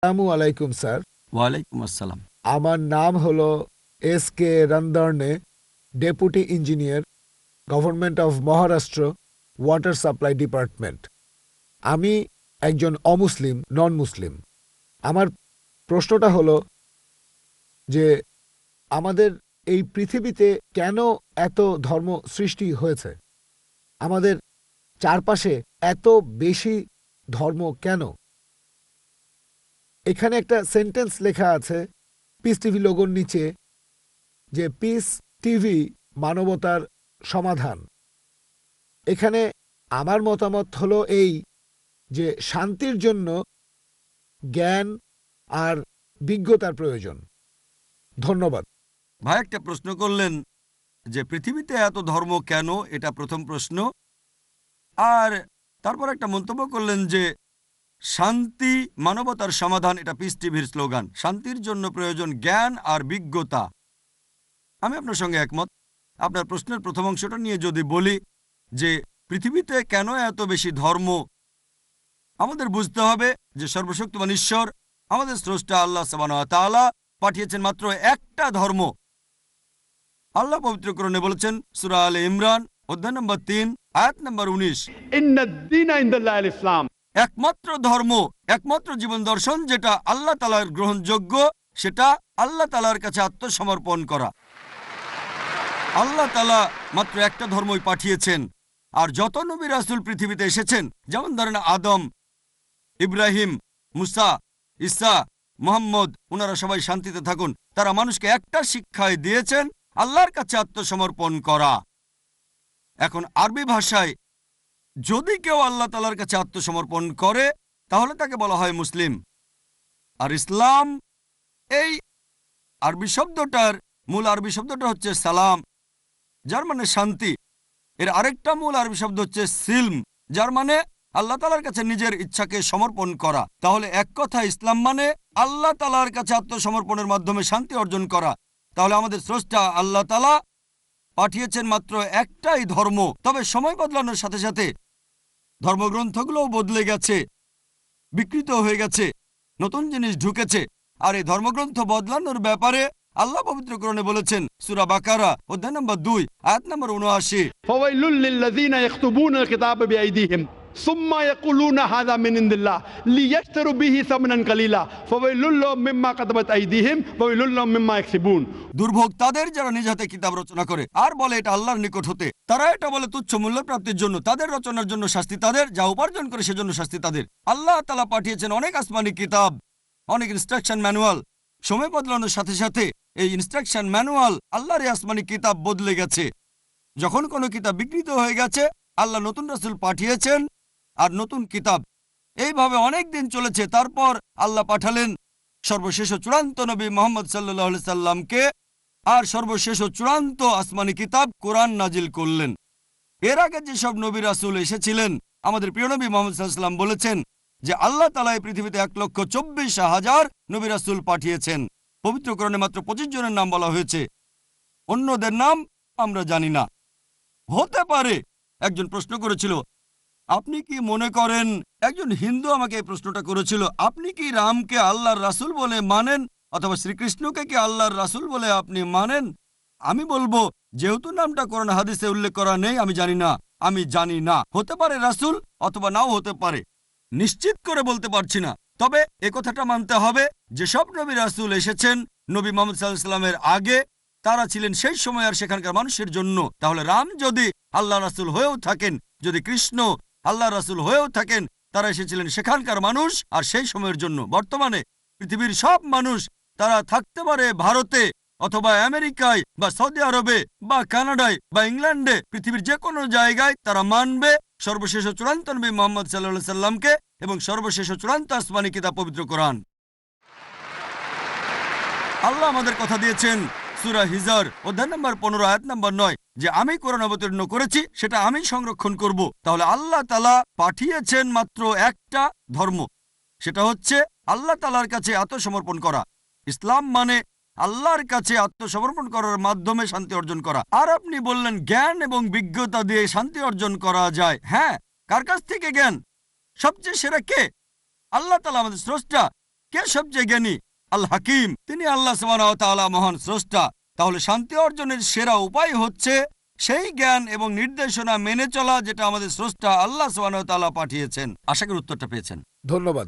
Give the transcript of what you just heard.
আসসালামু আলাইকুম স্যার। ওয়ালাইকুম আসসালাম। আমার নাম হলো SK রন্দর্নে, deputy engineer, government of Maharashtra, water supply department. আমি একজন অমুসলিম, নন মুসলিম। আমার প্রশ্নটা হলো যে আমাদের এই পৃথিবীতে কেন এত ধর্ম সৃষ্টি হয়েছে? আমাদের চারপাশে এত বেশি ধর্ম কেন? এখানে একটা সেন্টেন্স লেখা আছে পিস টিভি লোগোর নিচে, যে পিস টিভি মানবতার সমাধান। এখানে আমার মতামত হলো এই, যে শান্তির জন্য জ্ঞান আর বিজ্ঞতার প্রয়োজন। ধন্যবাদ। ভাই একটা প্রশ্ন করলেন যে পৃথিবীতে এত ধর্ম কেন, এটা প্রথম প্রশ্ন। আর তারপর একটা মন্তব্য করলেন যে শান্তি মানবতার সমাধান, এটা পিস টিভির স্লোগান। শান্তির জন্য প্রয়োজন জ্ঞান আর বিজ্ঞতা। আমি আপনার সঙ্গে একমত। আপনার প্রশ্নের প্রথম অংশটা নিয়ে যদি বলি যে পৃথিবীতে কেন এত বেশি ধর্ম, আমাদের বুঝতে হবে যে সর্বশক্তিমান ঈশ্বর, আমাদের স্রষ্টা আল্লাহ সুবহানাহু ওয়া তাআলা পাঠিয়েছেন মাত্র একটা ধর্ম। আল্লাহ পবিত্র কোরআনে বলেছেন, সূরা আলে ইমরান অধ্যায় নম্বর 3 আয়াত নম্বর 19, ইন্নাদ-দীনা ইনদাল্লাহিল ইসলাম। একমাত্র ধর্ম, একমাত্র জীবন দর্শন যেটা আল্লাহ তাআলার গ্রহণযোগ্য, সেটা আল্লাহ তাআলার কাছে আত্মসমর্পণ করা। আল্লাহ তাআলা মাত্র একটা ধর্মই পাঠিয়েছেন। আর যত নবী রাসূল পৃথিবীতে এসেছেন, যেমন ধরেন আদম, ইব্রাহিম, মুসা, ঈসা, মুহাম্মদ, ওনারা সবাই শান্তিতে থাকুন, তারা মানুষকে একটা শিক্ষাই দিয়েছেন, আল্লাহর কাছে আত্মসমর্পণ করা। এখন আরবি ভাষায় যদি কেউ আল্লাহ তাআলার কাছে আত্মসমর্পণ করে তাহলে তাকে বলা হয় মুসলিম। আর ইসলাম, এই আরবি শব্দটার মূল আরবি শব্দটা হচ্ছে সালাম, যার মানে শান্তি। এর আরেকটা মূল আরবি শব্দ হচ্ছে সিলম, যার মানে আল্লাহ তাআলার কাছে নিজের ইচ্ছাকে সমর্পণ করা। তাহলে এক কথা ইসলাম মানে আল্লাহ তাআলার কাছে আত্মসমর্পণের মাধ্যমে শান্তি অর্জন করা। তাহলে আমাদের স্রষ্টা আল্লাহ তাআলা পাঠিয়েছেন মাত্র একটাই ধর্ম। তবে সময় বদলানোর সাথে সাথে ধর্মগ্রন্থগুলোও বদলে গেছে, বিকৃত হয়ে গেছে, নতুন জিনিস ঢুকেছে। আর এই ধর্মগ্রন্থ বদলানোর ব্যাপারে আল্লাহ পবিত্র কোরআনে বলেছেন, সূরা বাকারা অধ্যায় নম্বর 2 আয়াত নম্বর 79, ফাওয়াইলুল লিল্লাযীনা ইয়াকতুবুনাল কিতাবা বিআইদিহিম সুম্মা ইয়াকুলুনা হাযা মিন ইনদিল্লাহ লিয়াশতারু বিহি সামানান কালিলা ফাওয়াইলুল লাহুম মিম্মা কাতাবাত আইদিহিম ওয়াইলুল লাহুম মিম্মা ইয়াকসিবুন। দুর্ভোগ তাদের যারা নিজ হাতে কিতাব রচনা করে আর বলে এটা আল্লাহর নিকট হতে। তারা এটা বলে তুচ্ছ মূল্য প্রাপ্তির জন্য। তাদের রচনার জন্য শাস্তি তাদের, যা উপার্জন করে সেজন্য শাস্তি তাদের। আল্লাহ তাআলা পাঠিয়েছেন অনেক আসমানি কিতাব, অনেক ইনস্ট্রাকশন ম্যানুয়াল। সময় বদলানোর সাথে সাথে এই ইনস্ট্রাকশন ম্যানুয়াল, আল্লাহর এই আসমানি কিতাব বদলে গেছে। যখন কোনো কিতাব বিকৃত হয়ে গেছে, আল্লাহ নতুন রাসূল পাঠিয়েছেন আর নতুন কিতাব। এইভাবে অনেক দিন চলেছে। তারপর আল্লাহ পাঠালেন সর্বশেষ ও চূড়ান্ত নবী মুহাম্মদ সাল্লাল্লাহু আলাইহি সাল্লামকে, আর সর্বশেষ ও চূড়ান্ত আসমানি কিতাব কোরআন নাজিল করলেন। এর আগে যেসব নবী রাসূল এসেছিলেন, আমাদের প্রিয় নবী মুহাম্মদ সাল্লাল্লাহু আলাইহি সাল্লাম বলেছেন যে আল্লাহ তাআলা এই পৃথিবীতে 1,24,000 নবী রাসূল পাঠিয়েছেন। পবিত্র কোরআনে মাত্র 25 জনের নাম বলা হয়েছে, অন্যদের নাম আমরা জানি না। হতে পারে একজন প্রশ্ন করেছিল, আপনি কি মনে করেন, একজন হিন্দু আমাকে এই প্রশ্নটা করেছিল, আপনি কি রামকে আল্লাহর রাসূল বলে মানেন, অথবা শ্রীকৃষ্ণকে কি আল্লাহর রাসূল বলে আপনি মানেন? আমি বলবো, যেহেতু নামটা কোরআন হাদিসে উল্লেখ করা নেই, আমি জানি না। আমি জানি না, হতে পারে রাসূল অথবা নাও হতে পারে, নিশ্চিত করে বলতে পারছি না। তবে এ কথাটা মানতে হবে, যেসব নবী রাসূল এসেছেন নবী মুহাম্মদ সাল্লাল্লাহু আলাইহি সাল্লামের আগে, তারা ছিলেন সেই সময় আর সেখানকার মানুষের জন্য। তাহলে রাম যদি আল্লাহ রাসূল হয়েও থাকেন, যদি কৃষ্ণ আল্লাহ রাসূল হয়েও থাকেন, তারা এসেছিলেন সেখানকার মানুষ আর সেই সময়ের জন্য। বর্তমানে পৃথিবীর সব মানুষ, তারা থাকতে পারে ভারতে অথবা আমেরিকায় বা সৌদি আরবে বা কানাডায় বা ইংল্যান্ডে, পৃথিবীর যে কোনো জায়গায় তারা মানবে সর্বশেষ ও চূড়ান্ত নবী মুহাম্মদ সাল্লাল্লাহু আলাইহি সাল্লামকে এবং সর্বশেষ ও চূড়ান্ত আসমানি কিতাব পবিত্র কোরআন। আল্লাহ আমাদের কথা দিয়েছেন সূরা হিজর অধ্যায় নম্বর 15 আয়াত নম্বর 9, যে আমি কোরআন অবতীর্ণ করেছি, সেটা আমি সংরক্ষণ করব। তাহলে আল্লাহ তাআলা পাঠিয়েছেন মাত্র একটা ধর্ম, সেটা হচ্ছে আল্লাহ তাআলার কাছে আত্মসমর্পণ করা। ইসলাম মানে আল্লাহর কাছে আত্মসমর্পণ করার মাধ্যমে শান্তি অর্জন করা। আর আপনি বললেন জ্ঞান এবং বিজ্ঞতা দিয়ে শান্তি অর্জন করা যায়। হ্যাঁ, কার কাছ থেকে জ্ঞান? সবচেয়ে সেরা কে? আল্লাহ তাআলা, আমাদের স্রষ্টা। কে সবচেয়ে জ্ঞানী? আল হাকিম, তিনি আল্লাহ সুবহানাহু ওয়া তাআলা মহান স্রষ্টা। তাহলে শান্তি অর্জনের সেরা উপায় হচ্ছে সেই জ্ঞান এবং নির্দেশনা মেনে চলা যেটা আমাদের স্রষ্টা আল্লাহ সুবহানাহু ওয়া তাআলা পাঠিয়েছেন। আশা করি উত্তরটা পেয়েছেন। ধন্যবাদ।